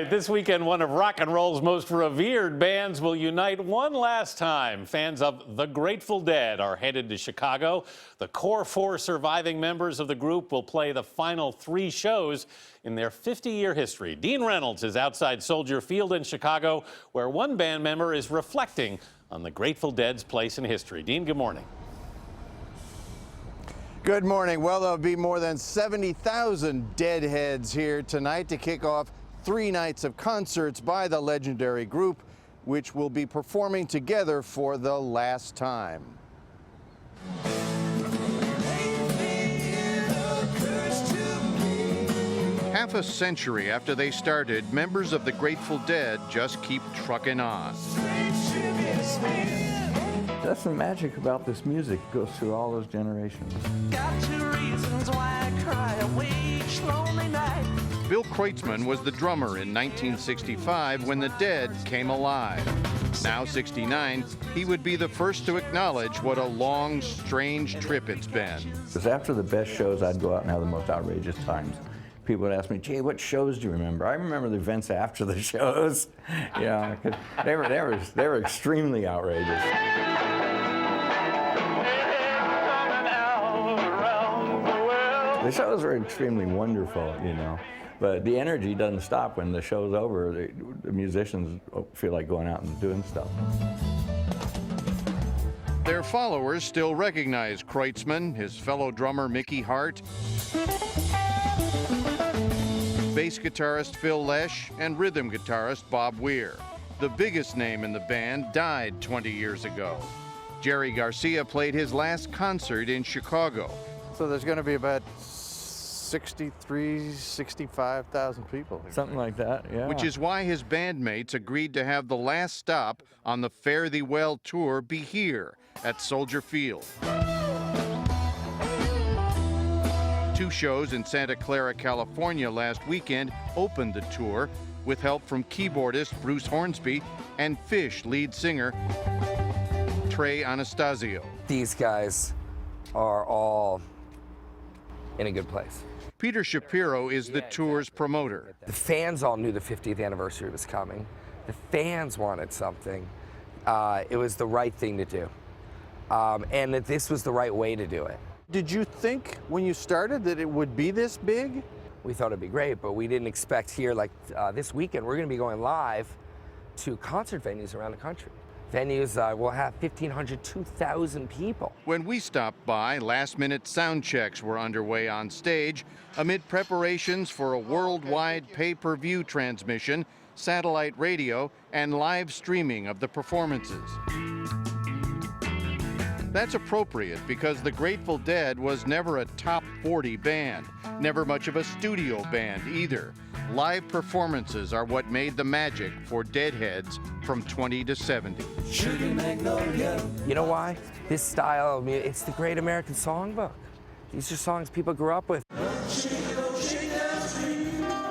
right, this weekend, one of rock and roll's most revered bands will unite one last time. Fans of the Grateful Dead are headed to Chicago. The core four surviving members of the group will play the final 3 shows in their 50-year history. Dean Reynolds is outside Soldier Field in Chicago, where one band member is reflecting on the Grateful Dead's place in history. Dean, good morning. Good morning. Well, there'll be more than 70,000 Deadheads here tonight to kick off 3 nights of concerts by the legendary group, which will be performing together for the last time. Half a century after they started, members of the Grateful Dead just keep trucking on. That's the magic about this music. It goes through all those generations. Got 2 reasons why I cry away each lonely night. Bill Kreutzmann was the drummer in 1965 when the Dead came alive. Now 69, he would be the first to acknowledge what a long, strange trip it's been. Because after the best shows, I'd go out and have the most outrageous times. People would ask me, gee, what shows do you remember? I remember the events after the shows. Yeah, 'cause they were extremely outrageous. The shows were extremely wonderful, you know, but the energy doesn't stop when the show's over. The musicians feel like going out and doing stuff. Their followers still recognize Kreutzmann, his fellow drummer Mickey Hart, bass guitarist Phil Lesh, and rhythm guitarist Bob Weir. The biggest name in the band died 20 years ago. Jerry Garcia played his last concert in Chicago. So there's going to be about 65,000 people here. Something like that, yeah. Which is why his bandmates agreed to have the last stop on the Fare Thee Well tour be here at Soldier Field. 2 shows in Santa Clara, California last weekend opened the tour with help from keyboardist Bruce Hornsby and Fish lead singer Trey Anastasio. These guys are all in a good place. Peter Shapiro is the tour's promoter. The fans all knew the 50th anniversary was coming. The fans wanted something. It was the right thing to do. And that this was the right way to do it. Did you think when you started that it would be this big? We thought it'd be great, but we didn't expect here, like this weekend, we're gonna be going live to concert venues around the country. Venues will have 1,500, 2,000 people. When we stopped by, last-minute sound checks were underway on stage amid preparations for a worldwide pay-per-view transmission, satellite radio, and live streaming of the performances. That's appropriate because the Grateful Dead was never a top 40 band, never much of a studio band either. Live performances are what made the magic for Deadheads from 20 to 70. You know why? This style, I mean, it's the great American songbook. These are songs people grew up with.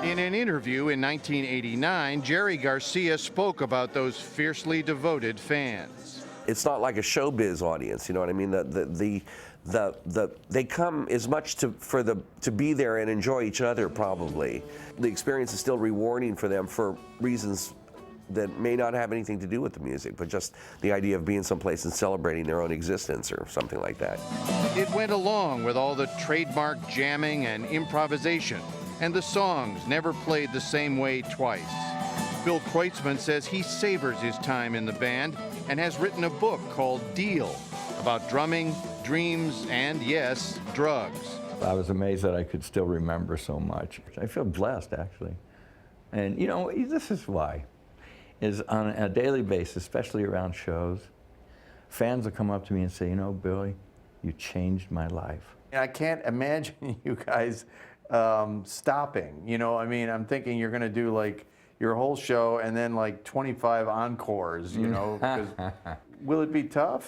In an interview in 1989, Jerry Garcia spoke about those fiercely devoted fans. It's not like a showbiz audience, you know what I mean? They come as much to be there and enjoy each other, probably. The experience is still rewarding for them for reasons that may not have anything to do with the music, but just the idea of being someplace and celebrating their own existence or something like that. It went along with all the trademark jamming and improvisation, and the songs never played the same way twice. Bill Kreutzmann says he savors his time in the band and has written a book called Deal about drumming, dreams, and yes, drugs. I was amazed that I could still remember so much. I feel blessed, actually. And you know, this is why. Is on a daily basis, especially around shows, fans will come up to me and say, you know, Billy, you changed my life. I can't imagine you guys stopping. You know, I mean, I'm thinking you're going to do like your whole show and then like 25 encores, you know. 'Cause will it be at the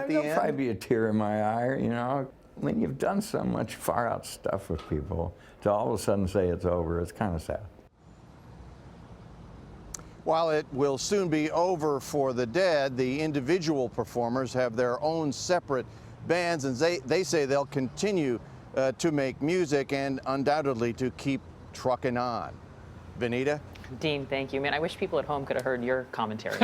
There'll end? probably be a tear in my eye, you know. When you've done so much far out stuff with people, to all of a sudden say it's over, it's kind of sad. While it will soon be over for the Dead, the individual performers have their own separate bands, and they say they'll continue to make music and undoubtedly to keep trucking on. Benita? Dean, thank you. Man, I wish people at home could have heard your commentary.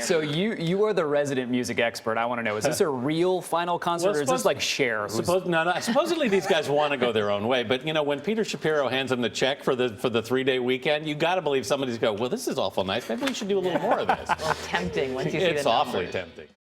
So you are the resident music expert. I want to know, is this a real final concert, or is this like Cher? Supposedly these guys want to go their own way, but you know, when Peter Shapiro hands them the check for the 3-day weekend, you got to believe somebody's go, well, this is awful nice. Maybe we should do a little more of this. Well, tempting once you see the It's awfully numbers. tempting.